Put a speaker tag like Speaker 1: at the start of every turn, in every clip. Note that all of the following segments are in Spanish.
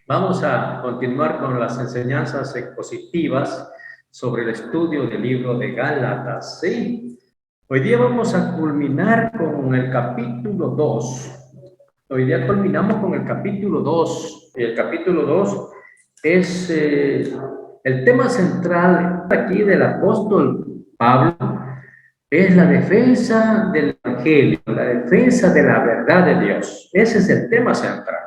Speaker 1: Vamos a continuar con las enseñanzas expositivas sobre el estudio del libro de Gálatas, ¿sí? Hoy día vamos a culminar con el capítulo 2. Hoy día culminamos con el capítulo 2. El capítulo 2 es el tema central aquí del apóstol Pablo, es la defensa del evangelio, la defensa de la verdad de Dios. Ese es el tema central.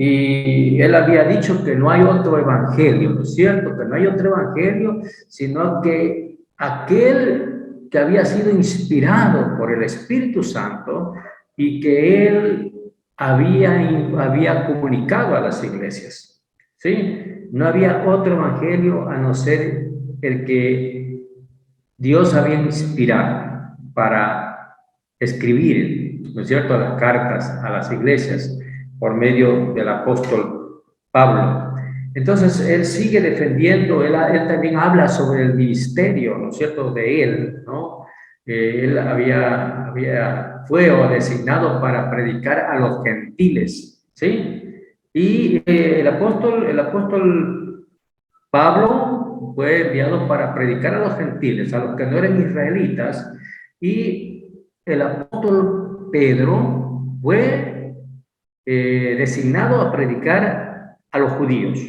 Speaker 1: Y él había dicho que no hay otro evangelio, ¿no es cierto? Que no hay otro evangelio, sino que aquel que había sido inspirado por el Espíritu Santo y que él había comunicado a las iglesias, ¿sí? No había otro evangelio a no ser el que Dios había inspirado para escribir, ¿no es cierto?, las cartas a las iglesias por medio del apóstol Pablo. Entonces, él sigue defendiendo, él también habla sobre el ministerio, ¿no es cierto?, de él, ¿no? Él fue designado para predicar a los gentiles, ¿sí? Y el apóstol Pablo fue enviado para predicar a los gentiles, a los que no eran israelitas, y el apóstol Pedro fue designado a predicar a los judíos.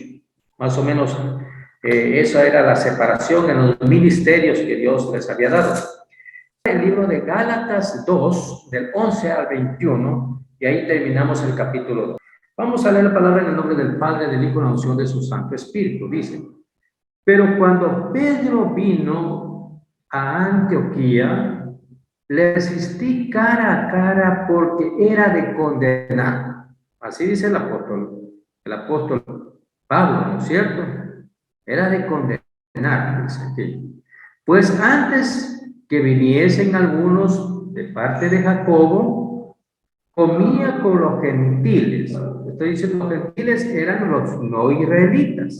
Speaker 1: Más o menos esa era la separación en los ministerios que Dios les había dado. El libro de Gálatas 2, del 11 al 21, y ahí terminamos el capítulo 2. Vamos a leer la palabra en el nombre del Padre, del Hijo y la unción de su Santo Espíritu. Dice: pero cuando Pedro vino a Antioquía, le resistí cara a cara porque era de condenar. Así dice el apóstol Pablo, ¿no es cierto? Era de condenar, dice aquí. Pues antes que viniesen algunos de parte de Jacobo, comía con los gentiles. Estoy diciendo los gentiles eran los no israelitas,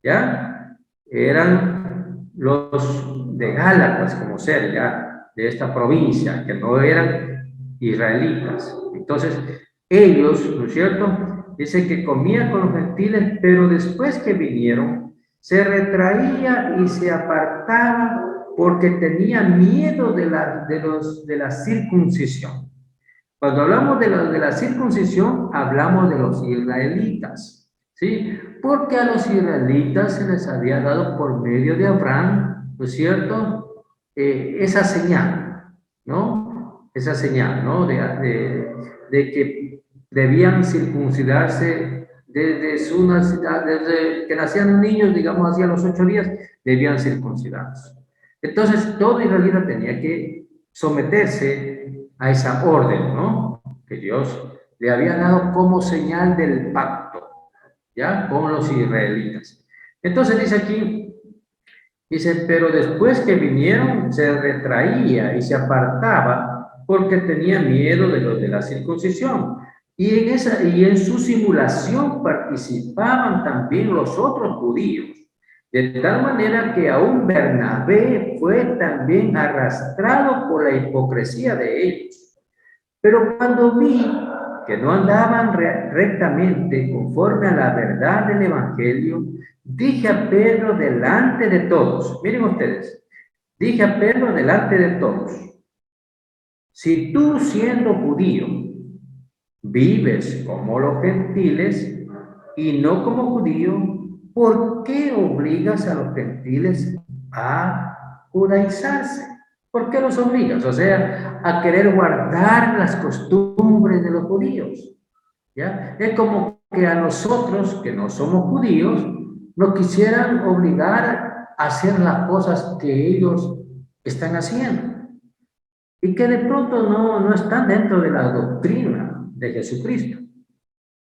Speaker 1: ¿ya? Eran los de Gálatas, como ser, ya, de esta provincia, que no eran israelitas. Entonces, ellos, ¿no es cierto? Dice que comía con los gentiles, pero después que vinieron, se retraía y se apartaba porque tenía miedo de la circuncisión. Cuando hablamos de la circuncisión, hablamos de los israelitas, ¿sí? Porque a los israelitas se les había dado por medio de Abraham, ¿no es cierto? Esa señal, ¿no? Esa señal, ¿no? De que debían circuncidarse desde que nacían niños, digamos así, a los 8 días, debían circuncidarse. Entonces, todo israelita tenía que someterse a esa orden, ¿no? Que Dios le había dado como señal del pacto, ¿ya? Con los israelitas. Entonces dice aquí, dice, pero después que vinieron, se retraía y se apartaba porque tenía miedo de lo de la circuncisión. Y en su simulación participaban también los otros judíos, de tal manera que aún Bernabé fue también arrastrado por la hipocresía de ellos. Pero cuando vi que no andaban rectamente conforme a la verdad del Evangelio, dije a Pedro delante de todos, miren ustedes, dije a Pedro delante de todos, si tú siendo judío vives como los gentiles y no como judío, ¿por qué obligas a los gentiles a judaizarse? ¿Por qué los obligas? O sea, a querer guardar las costumbres de los judíos. ¿Ya? Es como que a nosotros, que no somos judíos, nos quisieran obligar a hacer las cosas que ellos están haciendo y que de pronto no están dentro de la doctrina de Jesucristo.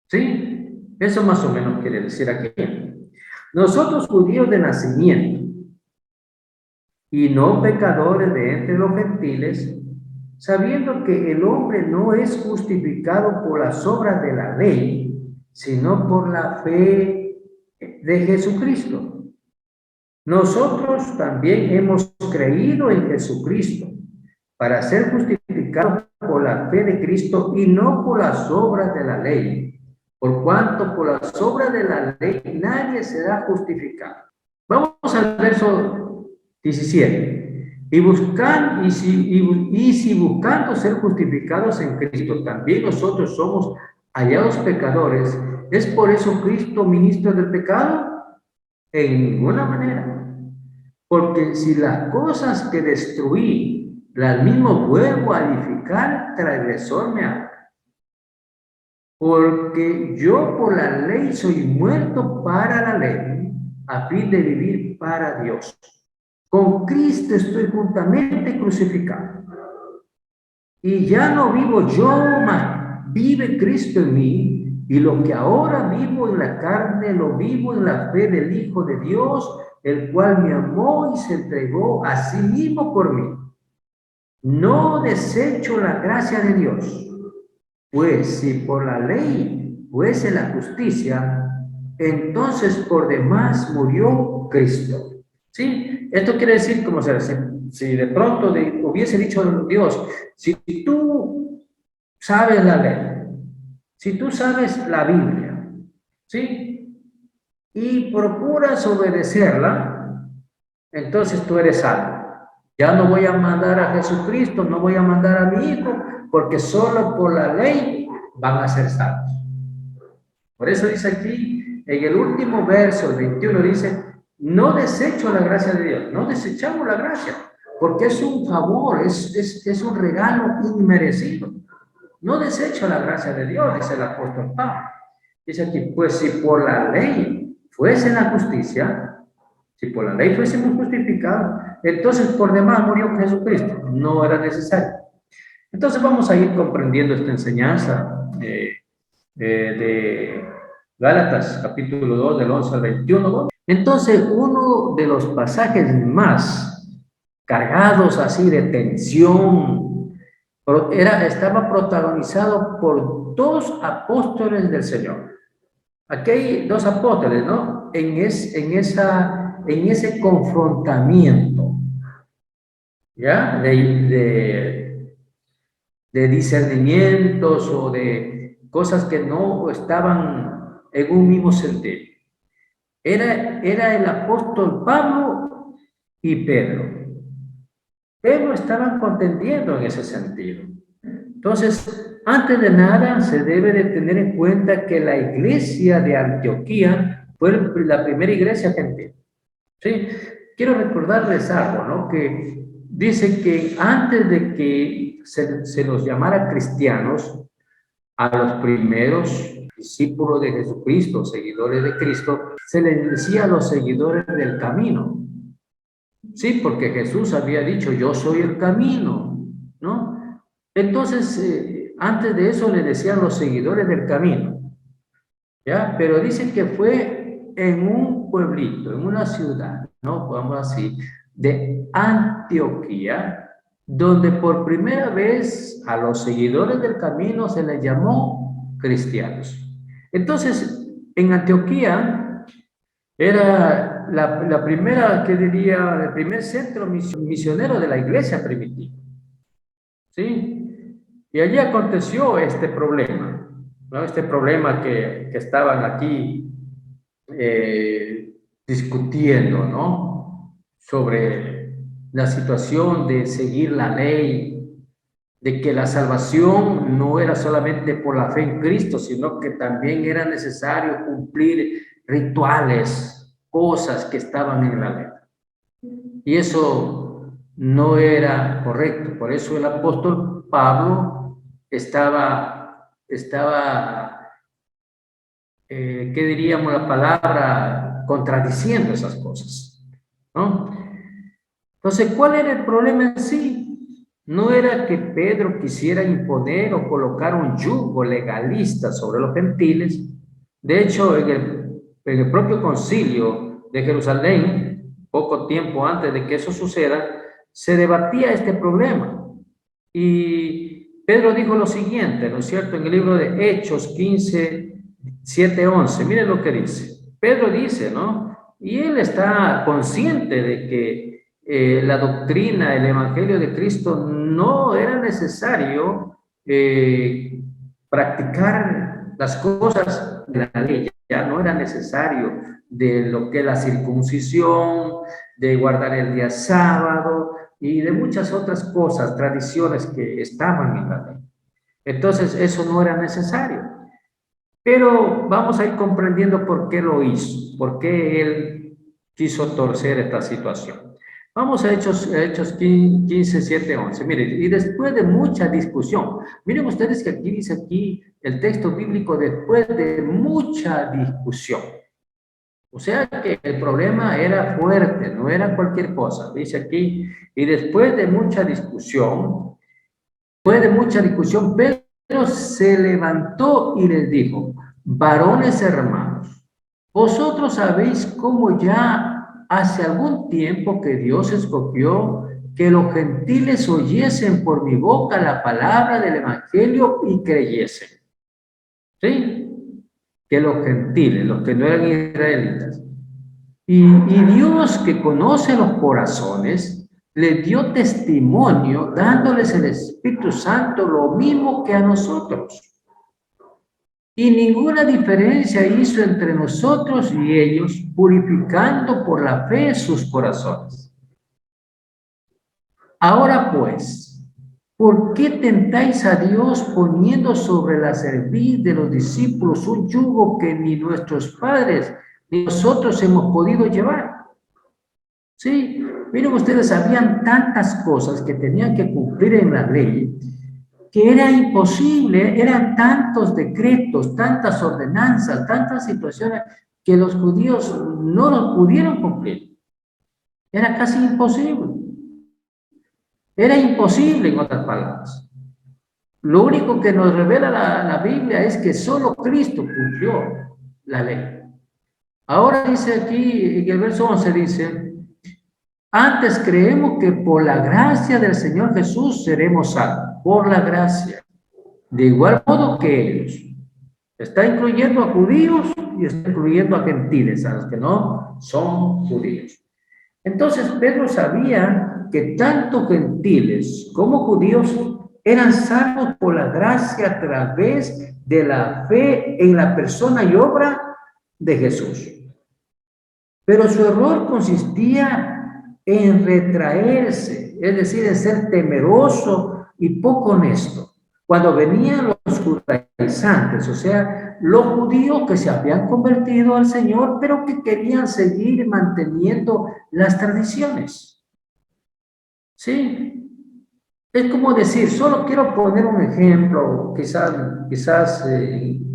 Speaker 1: ¿Sí? Eso más o menos quiere decir aquí. Nosotros judíos de nacimiento y no pecadores de entre los gentiles, sabiendo que el hombre no es justificado por las obras de la ley, sino por la fe de Jesucristo. Nosotros también hemos creído en Jesucristo para ser justificados por la fe de Cristo y no por las obras de la ley, por cuanto por las obras de la ley nadie será justificado. Vamos al verso 17. Si buscando ser justificados en Cristo, también nosotros somos hallados pecadores, ¿es por eso Cristo ministro del pecado? En ninguna manera. Porque si las cosas que destruí, las mismo vuelvo a edificar, transgresor me hago. Porque yo por la ley soy muerto para la ley, a fin de vivir para Dios. Con Cristo estoy juntamente crucificado. Y ya no vivo yo, mas vive Cristo en mí. Y lo que ahora vivo en la carne, lo vivo en la fe del Hijo de Dios, el cual me amó y se entregó a sí mismo por mí. No desecho la gracia de Dios, pues si por la ley fuese la justicia, entonces por demás murió Cristo. ¿Sí? Esto quiere decir, como si de pronto hubiese dicho Dios, si tú sabes la ley, si tú sabes la Biblia, ¿sí? Y procuras obedecerla, entonces tú eres salvo. Ya no voy a mandar a Jesucristo, no voy a mandar a mi Hijo, porque solo por la ley van a ser salvos. Por eso dice aquí, en el último verso, el 21, dice, no desecho la gracia de Dios, no desechamos la gracia, porque es un favor, es un regalo inmerecido. No desecho la gracia de Dios, dice el apóstol Pablo. Dice aquí, pues si por la ley fuese la justicia, si por la ley fuésemos justificados, entonces por demás murió Jesucristo. No era necesario. Entonces vamos a ir comprendiendo esta enseñanza de Gálatas, capítulo 2, del 11 al 21. Entonces, uno de los pasajes más cargados así de tensión, estaba protagonizado por dos apóstoles del Señor. Aquí hay dos apóstoles, ¿no? En ese confrontamiento, ¿ya? De discernimientos o de cosas que no estaban en un mismo sentido. Era el apóstol Pablo y Pedro. Pero estaban contendiendo en ese sentido. Entonces, antes de nada, se debe de tener en cuenta que la iglesia de Antioquía fue la primera iglesia gentil. ¿Sí? Quiero recordarles algo, ¿no? Que dice que antes de que se los llamara cristianos, a los primeros discípulos de Jesucristo, seguidores de Cristo, se les decía a los seguidores del camino. Sí, porque Jesús había dicho, yo soy el camino, ¿no? Entonces, antes de eso le decían los seguidores del camino, ¿ya? Pero dicen que fue en un pueblito, en una ciudad, ¿no? Vamos así, de Antioquía, donde por primera vez a los seguidores del camino se les llamó cristianos. Entonces, en Antioquía era la primera, ¿qué diría? El primer centro misionero de la iglesia primitiva. ¿Sí? Y allí aconteció este problema, ¿no? Este problema que estaban aquí discutiendo, ¿no? Sobre la situación de seguir la ley, de que la salvación no era solamente por la fe en Cristo, sino que también era necesario cumplir rituales, cosas que estaban en la ley. Y eso no era correcto. Por eso el apóstol Pablo estaba ¿qué diríamos la palabra? Contradiciendo esas cosas, ¿no? Entonces, ¿cuál era el problema en sí? No era que Pedro quisiera imponer o colocar un yugo legalista sobre los gentiles. De hecho, en el propio concilio de Jerusalén, poco tiempo antes de que eso suceda, se debatía este problema. Y Pedro dijo lo siguiente, ¿no es cierto? En el libro de Hechos 15, 7, 11. Miren lo que dice. Pedro dice, ¿no? Y él está consciente de que la doctrina, el evangelio de Cristo no era necesario practicar las cosas de la ley, ya no era necesario de lo que es la circuncisión, de guardar el día sábado y de muchas otras cosas, tradiciones que estaban en la ley. Entonces, eso no era necesario. Pero vamos a ir comprendiendo por qué lo hizo, por qué él quiso torcer esta situación. Vamos a Hechos 15, 7, 11. Miren, y después de mucha discusión, miren ustedes que aquí dice aquí el texto bíblico, después de mucha discusión. O sea que el problema era fuerte, no era cualquier cosa. Dice aquí, y después de mucha discusión, Pedro se levantó y les dijo: varones hermanos, vosotros sabéis cómo ya hace algún tiempo que Dios escogió que los gentiles oyesen por mi boca la palabra del evangelio y creyesen. ¿Sí? Que los gentiles, los que no eran israelitas. Y Dios, que conoce los corazones, les dio testimonio dándoles el Espíritu Santo lo mismo que a nosotros. Y ninguna diferencia hizo entre nosotros y ellos, purificando por la fe sus corazones. Ahora pues, ¿por qué tentáis a Dios poniendo sobre la cerviz de los discípulos un yugo que ni nuestros padres ni nosotros hemos podido llevar? Sí, miren ustedes, habían tantas cosas que tenían que cumplir en la ley que era imposible, eran tantos decretos, tantas ordenanzas, tantas situaciones que los judíos no los pudieron cumplir. Era casi imposible. Era imposible, en otras palabras. Lo único que nos revela la Biblia es que solo Cristo cumplió la ley. Ahora dice aquí, en el verso 11 dice: antes creemos que por la gracia del Señor Jesús seremos salvos, por la gracia. De igual modo que ellos. Está incluyendo a judíos y está incluyendo a gentiles, a los que no son judíos. Entonces Pedro sabía que tanto gentiles como judíos eran salvos por la gracia a través de la fe en la persona y obra de Jesús. Pero su error consistía en retraerse, es decir, en ser temeroso y poco honesto. Cuando venían los judaizantes, o sea, los judíos que se habían convertido al Señor, pero que querían seguir manteniendo las tradiciones. ¿Sí? Es como decir, solo quiero poner un ejemplo, quizás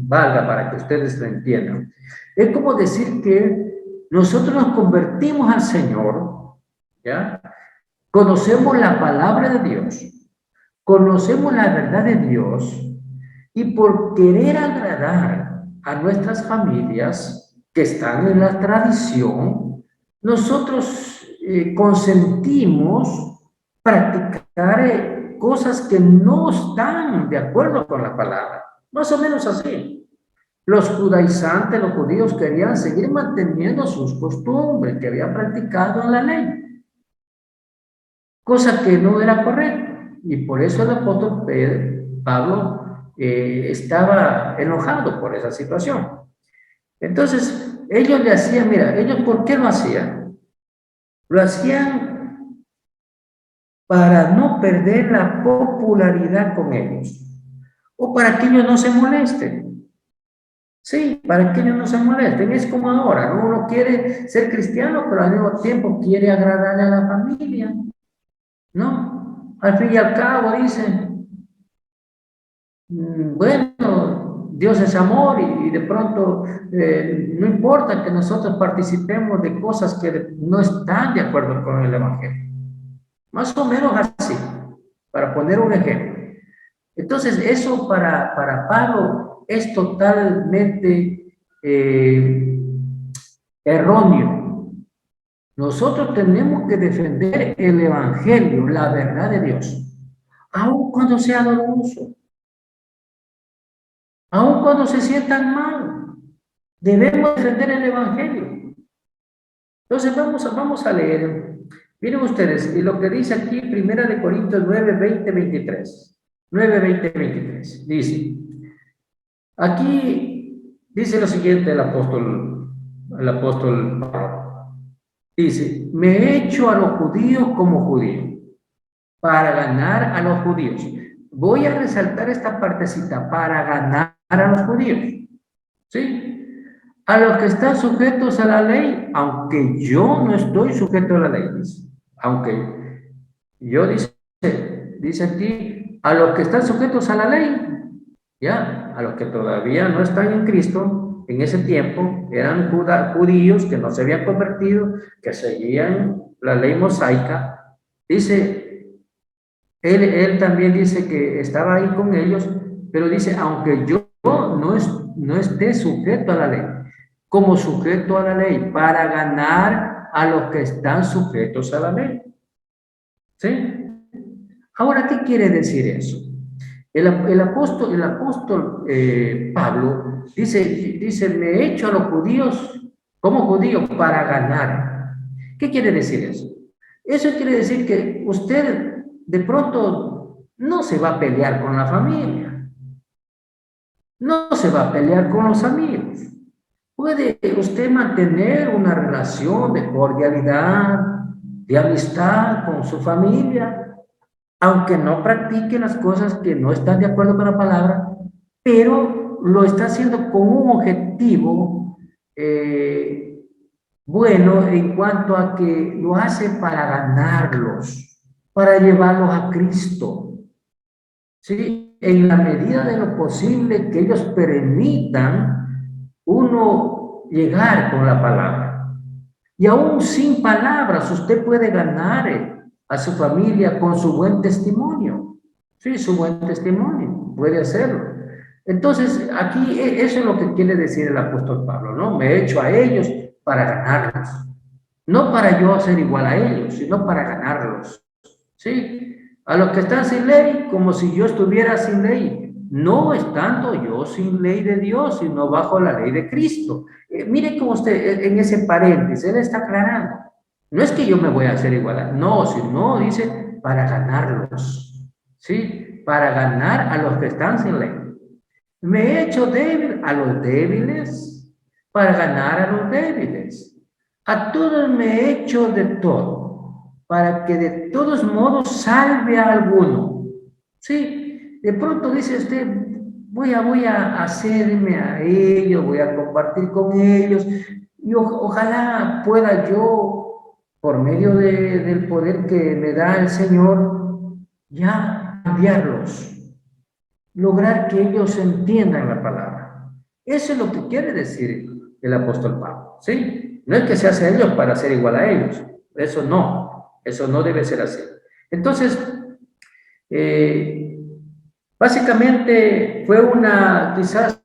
Speaker 1: valga para que ustedes lo entiendan. Es como decir que nosotros nos convertimos al Señor, ¿ya? Conocemos la palabra de Dios, conocemos la verdad de Dios, y por querer agradar a nuestras familias que están en la tradición, nosotros consentimos practicar cosas que no están de acuerdo con la palabra. Más o menos así. Los judaizantes, los judíos, querían seguir manteniendo sus costumbres que habían practicado en la ley, cosa que no era correcta. Y por eso el apóstol Pablo estaba enojado por esa situación. Entonces, ellos le hacían, mira, ellos ¿por qué lo hacían? Lo hacían para no perder la popularidad con ellos, o para que ellos no se molesten. Sí, para que ellos no se molesten. Es como ahora, ¿no? Uno quiere ser cristiano, pero al mismo tiempo quiere agradarle a la familia, ¿no? Al fin y al cabo dicen, bueno, Dios es amor y de pronto no importa que nosotros participemos de cosas que no están de acuerdo con el Evangelio. Más o menos así, para poner un ejemplo. Entonces, eso para Pablo es totalmente erróneo. Nosotros tenemos que defender el Evangelio, la verdad de Dios, aun cuando sea doloroso, aun cuando se sientan mal. Debemos defender el Evangelio. Entonces, vamos a leer. Miren ustedes, y lo que dice aquí, 1 Corintios 9, 20, 23. 9, 20, 23. Dice: Aquí dice lo siguiente el apóstol Pablo. Dice, me he hecho a los judíos como judío, para ganar a los judíos. Voy a resaltar esta partecita, para ganar a los judíos. ¿Sí? A los que están sujetos a la ley, aunque yo no estoy sujeto a la ley, dice. Aunque yo, dice aquí, a los que están sujetos a la ley, ya, a los que todavía no están en Cristo, en ese tiempo, eran judíos que no se habían convertido, que seguían la ley mosaica. Dice, él también dice que estaba ahí con ellos, pero dice, aunque yo no esté sujeto a la ley, como sujeto a la ley, para ganar a los que están sujetos a la ley. ¿Sí? Ahora, ¿qué quiere decir eso? El apóstol Pablo dice, me he hecho a los judíos como judíos para ganar. ¿Qué quiere decir eso? Eso quiere decir que usted de pronto no se va a pelear con la familia, no se va a pelear con los amigos. Puede usted mantener una relación de cordialidad, de amistad con su familia, aunque no practique las cosas que no están de acuerdo con la palabra, pero lo está haciendo con un objetivo bueno en cuanto a que lo hace para ganarlos, para llevarlos a Cristo. ¿Sí? En la medida de lo posible que ellos permitan uno llegar con la palabra. Y aún sin palabras, usted puede ganar a su familia con su buen testimonio. Sí, su buen testimonio, puede hacerlo. Entonces, aquí eso es lo que quiere decir el apóstol Pablo, ¿no? Me he hecho a ellos para ganarlos. No para yo ser igual a ellos, sino para ganarlos. ¿Sí? A los que están sin ley, como si yo estuviera sin ley, no estando yo sin ley de Dios, sino bajo la ley de Cristo. Mire cómo usted, en ese paréntesis, él está aclarando. No es que yo me voy a hacer igual, no, sino dice para ganarlos, ¿sí? Para ganar a los que están sin ley. Me he hecho débil a los débiles, para ganar a los débiles. A todos me he hecho de todo, para que de todos modos salve a alguno. Sí, de pronto dice usted, voy a hacerme a ellos, voy a compartir con ellos, y ojalá pueda yo, por medio del poder que me da el Señor, ya cambiarlos, lograr que ellos entiendan la palabra. Eso es lo que quiere decir el apóstol Pablo, ¿sí? No es que se hace a ellos para ser igual a ellos, eso no debe ser así. Entonces, básicamente fue quizás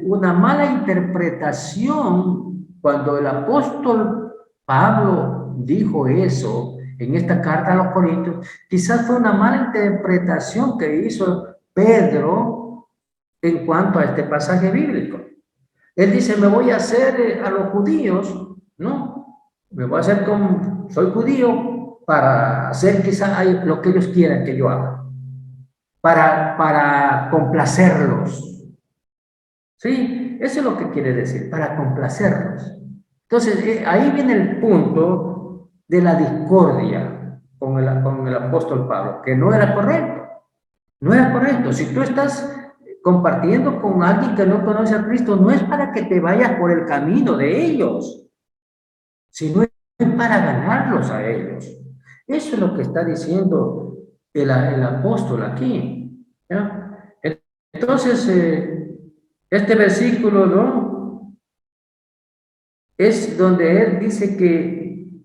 Speaker 1: una mala interpretación cuando el apóstol Pablo dijo eso en esta carta a los Corintios. Quizás fue una mala interpretación que hizo Pedro en cuanto a este pasaje bíblico. Él dice, me voy a hacer a los judíos, ¿no? Me voy a hacer como, soy judío para hacer quizás lo que ellos quieran que yo haga, para complacerlos. ¿Sí? Eso es lo que quiere decir, para complacerlos. Entonces, ahí viene el punto de la discordia con el apóstol Pablo, que no era correcto. No era correcto. Si tú estás compartiendo con alguien que no conoce a Cristo, no es para que te vayas por el camino de ellos, sino es para ganarlos a ellos. Eso es lo que está diciendo el apóstol aquí. ¿Ya? Entonces, este versículo, ¿no? Es donde él dice que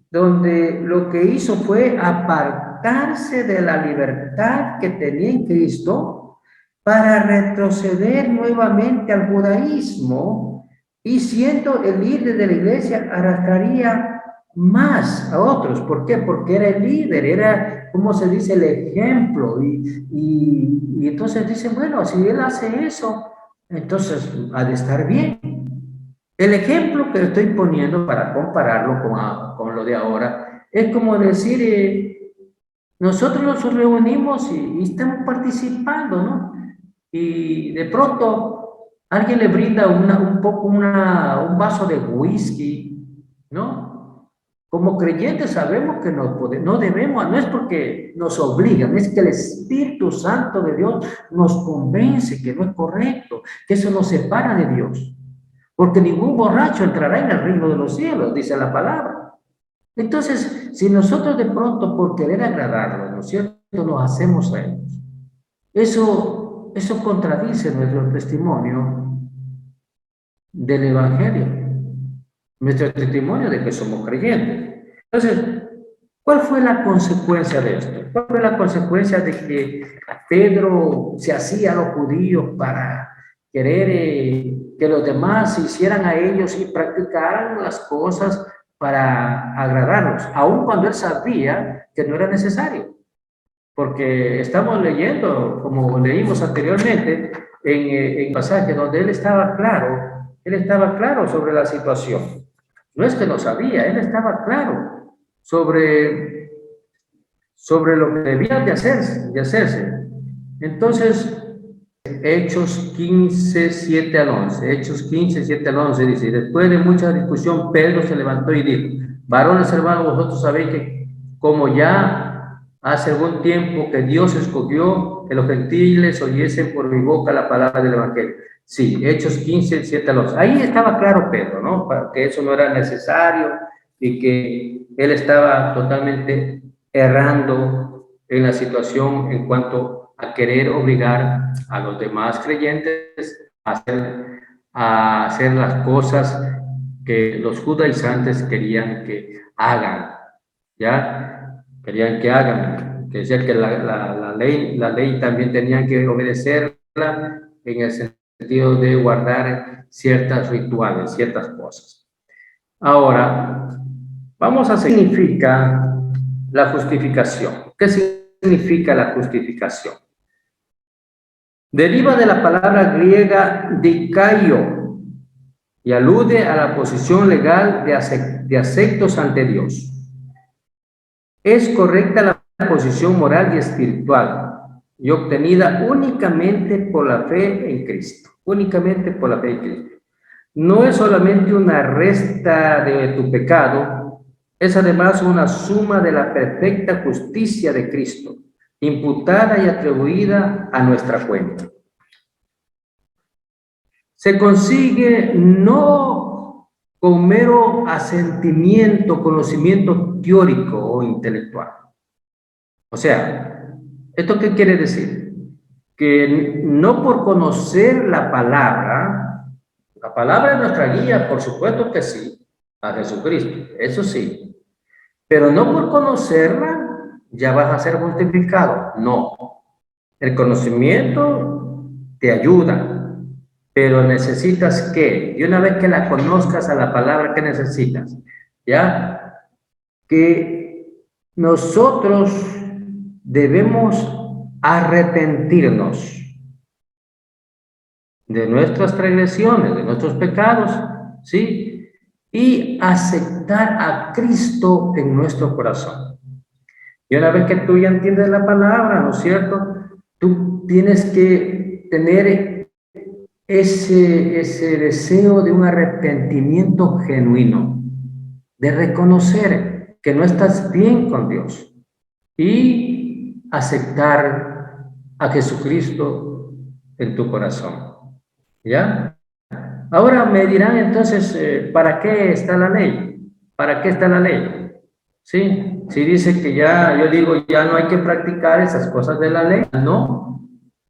Speaker 1: donde lo que hizo fue apartarse de la libertad que tenía en Cristo para retroceder nuevamente al judaísmo, y siendo el líder de la iglesia arrastraría más a otros. ¿Por qué? Porque era el líder, era, como se dice, el ejemplo, y entonces dicen, bueno, si él hace eso, entonces ha de estar bien. El ejemplo que estoy poniendo para compararlo con lo de ahora es como decir, nosotros nos reunimos y estamos participando, ¿no? Y de pronto Alguien le brinda un vaso de whisky, ¿no? Como creyentes sabemos que no debemos, no es porque nos obligan, es que el Espíritu Santo de Dios nos convence que no es correcto, que eso nos separa de Dios. Porque ningún borracho entrará en el reino de los cielos, dice la palabra. Entonces, si nosotros de pronto por querer agradarlo, ¿no es cierto?, nos hacemos a ellos. Eso contradice nuestro testimonio del Evangelio, nuestro testimonio de que somos creyentes. Entonces, ¿cuál fue la consecuencia de esto? ¿Cuál fue la consecuencia de que Pedro se hacía a los judíos para querer que los demás se hicieran a ellos y practicaran las cosas para agradarlos, aun cuando él sabía que no era necesario? Porque estamos leyendo, como leímos anteriormente, en pasaje donde él estaba claro sobre la situación. No es que no sabía, él estaba claro sobre lo que debía de hacerse. Entonces, Hechos 15, 7 al 11. Hechos 15, 7 al 11 dice: después de mucha discusión, Pedro se levantó y dijo: varones hermanos, vosotros sabéis que como ya hace algún tiempo que Dios escogió que los gentiles oyesen por mi boca la palabra del Evangelio. Sí, Hechos 15, 7 al 11. Ahí estaba claro Pedro, ¿no? Para que eso no era necesario y que él estaba totalmente errando en la situación en cuanto a querer obligar a los demás creyentes a hacer las cosas que los judaizantes querían que hagan, ¿ya? Querían que hagan, que decía que la ley también tenían que obedecerla en el sentido de guardar ciertos rituales, ciertas cosas. Ahora, vamos a significa la justificación. ¿Qué significa la justificación? Deriva de la palabra griega dikaio y alude a la posición legal de aceptos ante Dios. Es correcta la posición moral y espiritual y obtenida únicamente por la fe en Cristo. Únicamente por la fe en Cristo. No es solamente una resta de tu pecado, es además una suma de la perfecta justicia de Cristo, imputada y atribuida a nuestra cuenta. Se consigue no con mero asentimiento, conocimiento teórico o intelectual. O sea, ¿esto qué quiere decir? Que no por conocer la palabra es nuestra guía, por supuesto que sí, a Jesucristo, eso sí. Pero no por conocerla ya vas a ser justificado, no. El conocimiento te ayuda, pero necesitas que, y una vez que la conozcas a la palabra, ¿qué necesitas? ¿Ya? Que nosotros debemos arrepentirnos de nuestras transgresiones, de nuestros pecados, ¿sí? Y aceptar a Cristo en nuestro corazón. Y una vez que tú ya entiendes la palabra, ¿no es cierto?, tú tienes que tener ese deseo de un arrepentimiento genuino, de reconocer que no estás bien con Dios y aceptar a Jesucristo en tu corazón. ¿Ya? Ahora me dirán entonces, ¿para qué está la ley? ¿Para qué está la ley? ¿Sí? Si dice que ya, yo digo, ya no hay que practicar esas cosas de la ley, no.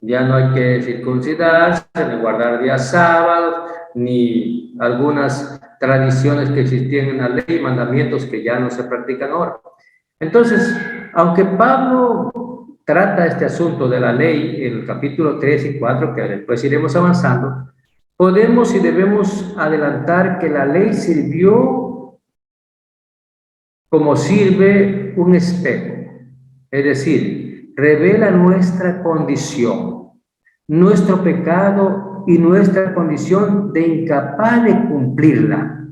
Speaker 1: Ya no hay que circuncidarse, ni guardar días sábados, ni algunas tradiciones que existían en la ley, mandamientos que ya no se practican ahora. Entonces, aunque Pablo trata este asunto de la ley en el capítulo 3 y 4, que después iremos avanzando, podemos y debemos adelantar que la ley sirvió como sirve un espejo, es decir, revela nuestra condición, nuestro pecado y nuestra condición de incapaz de cumplirla,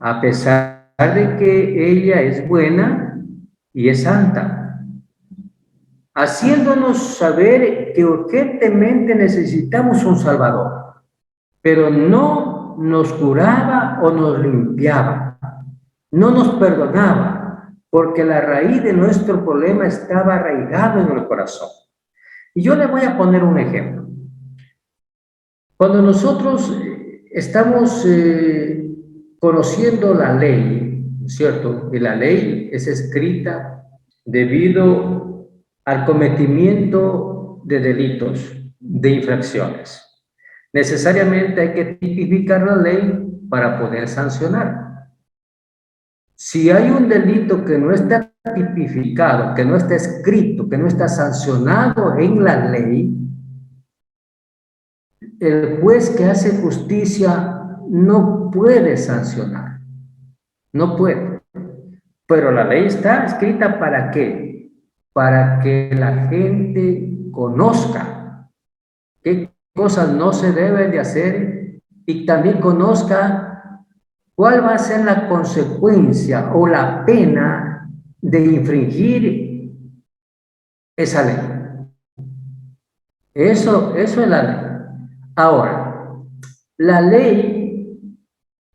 Speaker 1: a pesar de que ella es buena y es santa, haciéndonos saber que urgentemente necesitamos un Salvador. pero no nos curaba o nos limpiaba, no nos perdonaba, porque la raíz de nuestro problema estaba arraigado en el corazón. Y yo le voy a poner un ejemplo. Cuando nosotros estamos conociendo la ley, ¿cierto? Y la ley es escrita debido al cometimiento de delitos, de infracciones. Necesariamente hay que tipificar la ley para poder sancionar. Si hay un delito que no está tipificado, que no está escrito, que no está sancionado en la ley, el juez que hace justicia no puede sancionar, no puede. Pero la ley está escrita ¿para qué? Para que la gente conozca qué cosas no se deben de hacer y también conozca cuál va a ser la consecuencia o la pena de infringir esa ley. Eso es la ley. Ahora, la ley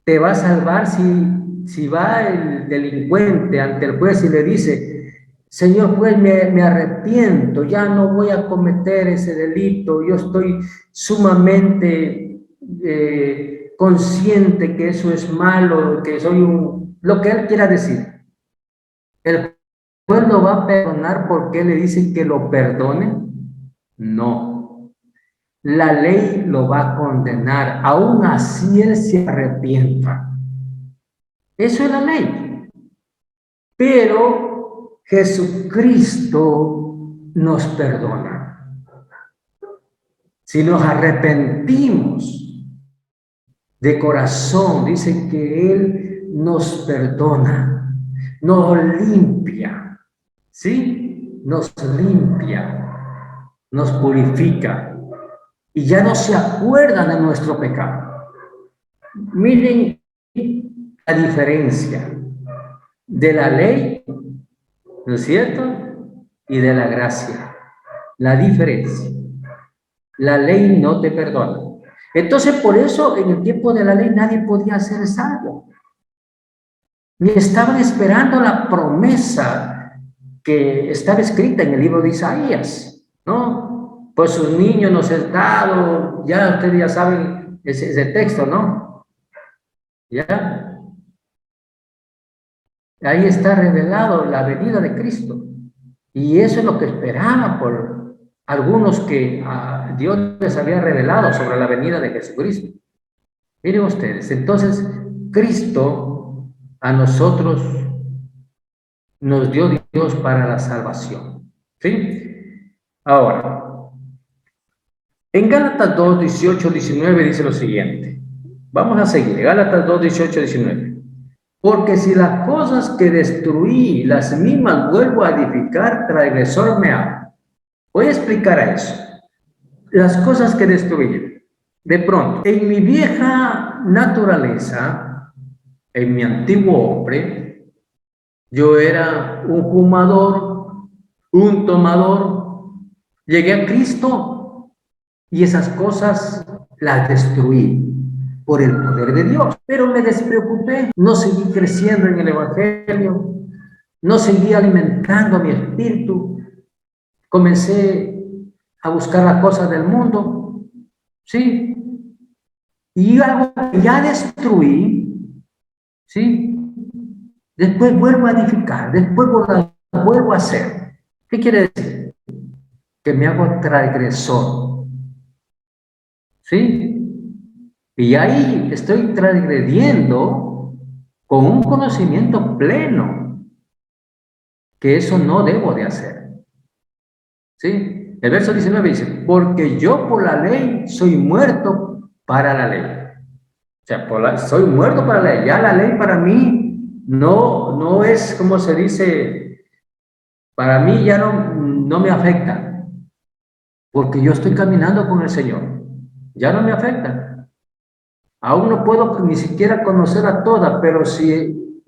Speaker 1: te va a salvar si va el delincuente ante el juez y le dice, señor juez, me arrepiento, ya no voy a cometer ese delito, yo estoy sumamente consciente que eso es malo, que soy lo que él quiera decir. ¿El juez lo va a perdonar porque le dicen que lo perdone? No. La ley lo va a condenar, aún así él se arrepienta. Eso es la ley. Pero Jesucristo nos perdona. Si nos arrepentimos de corazón, dice que Él nos perdona, nos limpia, ¿sí? Nos limpia, nos purifica y ya no se acuerda de nuestro pecado. Miren la diferencia de la ley, ¿no es cierto? Y de la gracia. La diferencia. La ley no te perdona. Entonces, por eso, en el tiempo de la ley, nadie podía ser salvo. Ni estaban esperando la promesa que estaba escrita en el libro de Isaías, ¿no? Pues sus niños nos han dado, ya ustedes ya saben ese texto, ¿no? ¿Ya? Ahí está revelado la venida de Cristo. Y eso es lo que esperaba por algunos que Dios les había revelado sobre la venida de Jesucristo. Miren ustedes, entonces Cristo a nosotros nos dio Dios para la salvación. ¿Sí? Ahora, en Gálatas 2, 18, 19 dice lo siguiente. Vamos a seguir. Gálatas 2, 18, 19. Porque si las cosas que destruí, las mismas vuelvo a edificar, transgresor me hago. Voy a explicar a eso. Las cosas que destruí. De pronto, en mi vieja naturaleza, en mi antiguo hombre, yo era un fumador, un tomador. Llegué a Cristo y esas cosas las destruí por el poder de Dios. Pero me despreocupé, no seguí creciendo en el Evangelio, no seguí alimentando mi espíritu, comencé a buscar las cosas del mundo, ¿sí? Y algo que ya destruí, ¿sí? Después vuelvo a edificar, después vuelvo a hacer. ¿Qué quiere decir? Que me hago transgresor, ¿sí? Y ahí estoy transgrediendo con un conocimiento pleno que eso no debo de hacer. ¿Sí? El verso 19 dice, porque yo por la ley soy muerto para la ley. O sea, soy muerto para la ley. Ya la ley para mí no es, como se dice, para mí ya no me afecta. Porque yo estoy caminando con el Señor. Ya no me afecta. Aún no puedo ni siquiera conocer a todas, pero si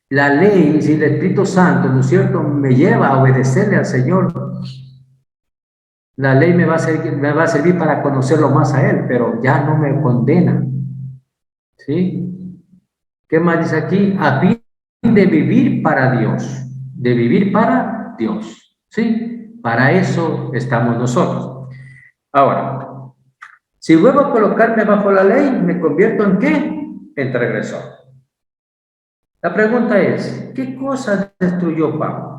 Speaker 1: la ley, si el Espíritu Santo, ¿no es cierto?, me lleva a obedecerle al Señor, La ley me va a servir para conocerlo más a Él, pero ya no me condena. ¿Sí? ¿Qué más dice aquí? A fin de vivir para Dios. De vivir para Dios. ¿Sí? Para eso estamos nosotros. Ahora, si vuelvo a colocarme bajo la ley, ¿me convierto en qué? En transgresor. La pregunta es, ¿qué cosa destruyó Pablo?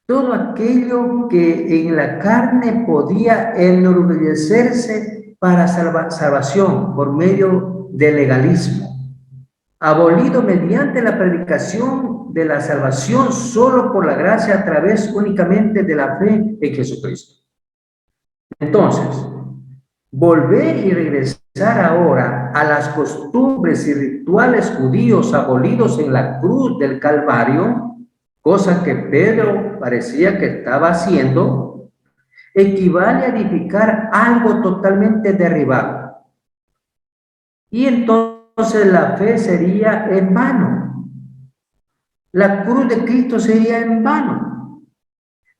Speaker 1: Todo aquello que en la carne podía enorgullecerse para salvación por medio del legalismo, abolido mediante la predicación de la salvación solo por la gracia a través únicamente de la fe en Jesucristo. Entonces, volver y regresar ahora a las costumbres y rituales judíos abolidos en la cruz del Calvario, cosa que Pedro parecía que estaba haciendo, equivale a edificar algo totalmente derribado. Y entonces la fe sería en vano. La cruz de Cristo sería en vano.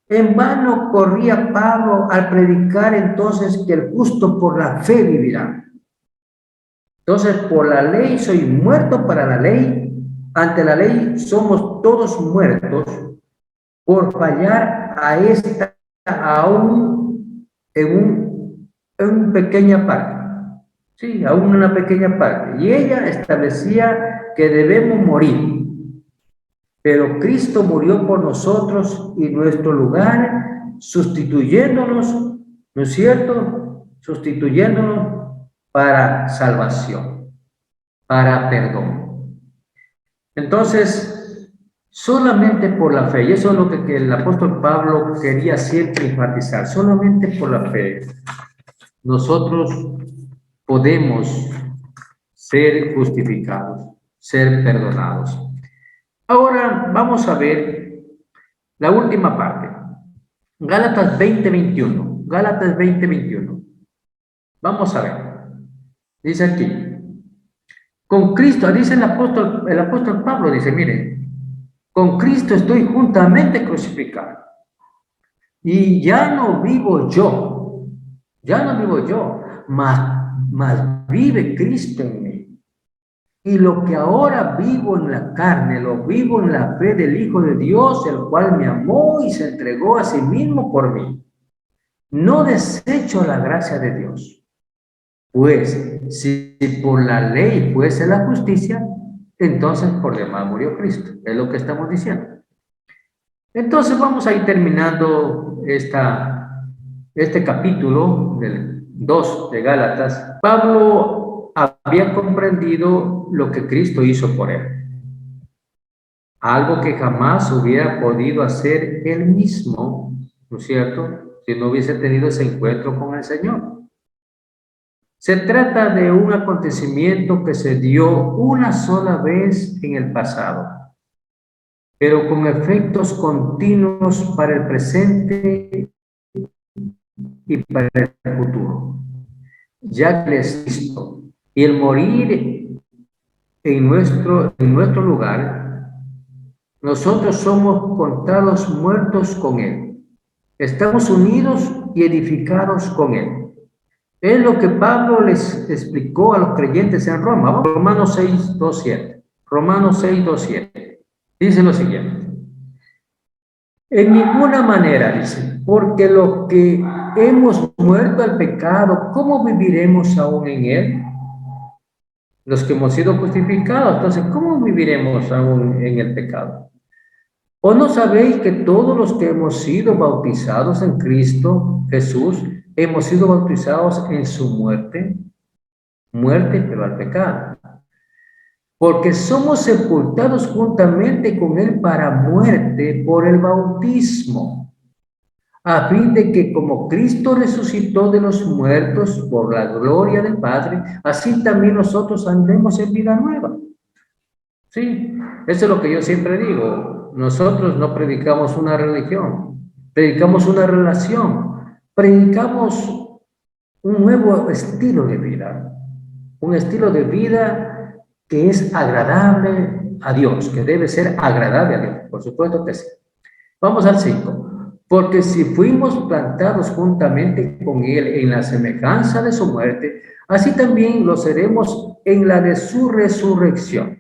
Speaker 1: En vano corría Pablo al predicar entonces que el justo por la fe vivirá. Entonces, por la ley soy muerto para la ley. Ante la ley somos todos muertos por fallar a esta aún en una pequeña parte. Sí, aún una pequeña parte. Y ella establecía que debemos morir. Pero Cristo murió por nosotros y nuestro lugar, sustituyéndonos, ¿no es cierto? Sustituyéndonos para salvación, para perdón. Entonces, solamente por la fe, y eso es lo que el apóstol Pablo quería siempre enfatizar, solamente por la fe, nosotros podemos ser justificados, ser perdonados. Ahora vamos a ver la última parte. Gálatas 20:21. Gálatas 20:21. Vamos a ver. Dice aquí. Con Cristo, dice el apóstol Pablo, dice, miren, con Cristo estoy juntamente crucificado. Y ya no vivo yo, mas vive Cristo en mí. Y lo que ahora vivo en la carne, lo vivo en la fe del Hijo de Dios, el cual me amó y se entregó a sí mismo por mí. No desecho la gracia de Dios. Pues si por la ley fuese la justicia, entonces por demás murió Cristo. Es lo que estamos diciendo. Entonces vamos a ir terminando este capítulo del 2 de Gálatas. Pablo había comprendido lo que Cristo hizo por él. Algo que jamás hubiera podido hacer él mismo, ¿no es cierto? Si no hubiese tenido ese encuentro con el Señor. Se trata de un acontecimiento que se dio una sola vez en el pasado, pero con efectos continuos para el presente y para el futuro. Ya que es Cristo y el morir en nuestro lugar, nosotros somos contados muertos con Él. Estamos unidos y edificados con Él. Es lo que Pablo les explicó a los creyentes en Roma. Romanos 6:2-7. Romanos 6:2-7. Dice lo siguiente. En ninguna manera, dice, porque los que hemos muerto al pecado, ¿cómo viviremos aún en él? Los que hemos sido justificados, entonces, ¿cómo viviremos aún en el pecado? ¿O no sabéis que todos los que hemos sido bautizados en Cristo Jesús, hemos sido bautizados en su muerte? Muerte, pero al pecado. Porque somos sepultados juntamente con él para muerte por el bautismo, a fin de que como Cristo resucitó de los muertos por la gloria del Padre, así también nosotros andemos en vida nueva. Sí, eso es lo que yo siempre digo. Nosotros no predicamos una religión, predicamos una relación, predicamos un nuevo estilo de vida, un estilo de vida que es agradable a Dios, que debe ser agradable a Dios, por supuesto que sí. Vamos al 5. Porque si fuimos plantados juntamente con Él en la semejanza de su muerte, así también lo seremos en la de su resurrección.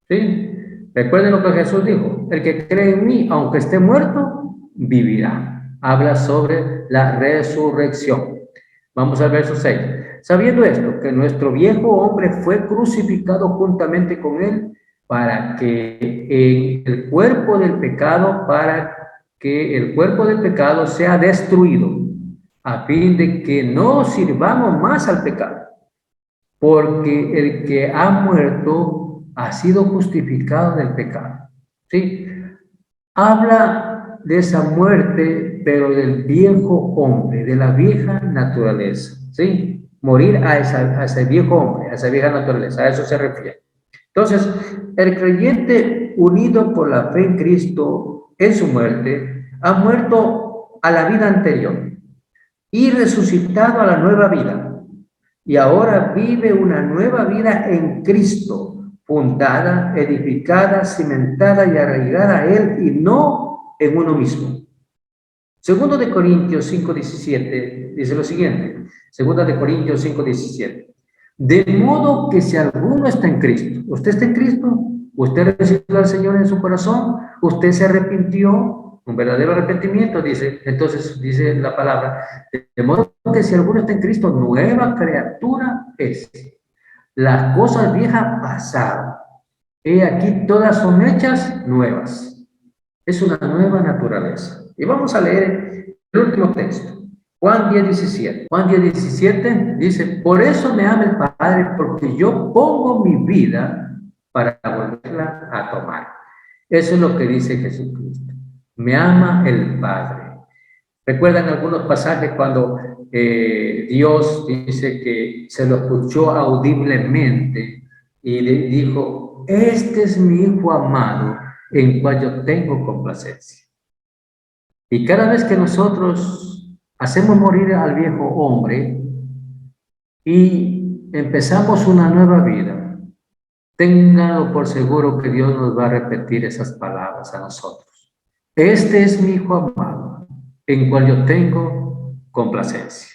Speaker 1: ¿Sí? Recuerden lo que Jesús dijo, el que cree en mí, aunque esté muerto, vivirá. Habla sobre la resurrección. Vamos al verso 6. Sabiendo esto, que nuestro viejo hombre fue crucificado juntamente con él para que en el cuerpo del pecado, para que el cuerpo del pecado sea destruido, a fin de que no sirvamos más al pecado, porque el que ha muerto ha sido justificado del pecado. ¿Sí? Habla de esa muerte, pero del viejo hombre, de la vieja naturaleza. ¿Sí? Morir a ese viejo hombre, a esa vieja naturaleza, a eso se refiere. Entonces, el creyente unido por la fe en Cristo en su muerte, ha muerto a la vida anterior y resucitado a la nueva vida. Y ahora vive una nueva vida en Cristo, fundada, edificada, cimentada y arraigada a Él y no en uno mismo. Segundo de Corintios 5:17 dice lo siguiente. Segunda de Corintios 5:17. De modo que si alguno está en Cristo, usted está en Cristo, usted recibió al Señor en su corazón, usted se arrepintió, un verdadero arrepentimiento, dice, entonces dice la palabra, de modo que si alguno está en Cristo, nueva criatura es. Las cosas viejas pasaron. He aquí todas son hechas nuevas. Es una nueva naturaleza. Y vamos a leer el último texto. Juan 10:17. Juan 10:17 dice, por eso me ama el Padre, porque yo pongo mi vida para volverla a tomar. Eso es lo que dice Jesucristo. Me ama el Padre. ¿Recuerdan algunos pasajes cuando Dios dice que se lo escuchó audiblemente y le dijo, este es mi Hijo amado, en cual yo tengo complacencia? Y cada vez que nosotros hacemos morir al viejo hombre y empezamos una nueva vida, ténganlo por seguro que Dios nos va a repetir esas palabras a nosotros. Este es mi Hijo amado, en cual yo tengo complacencia.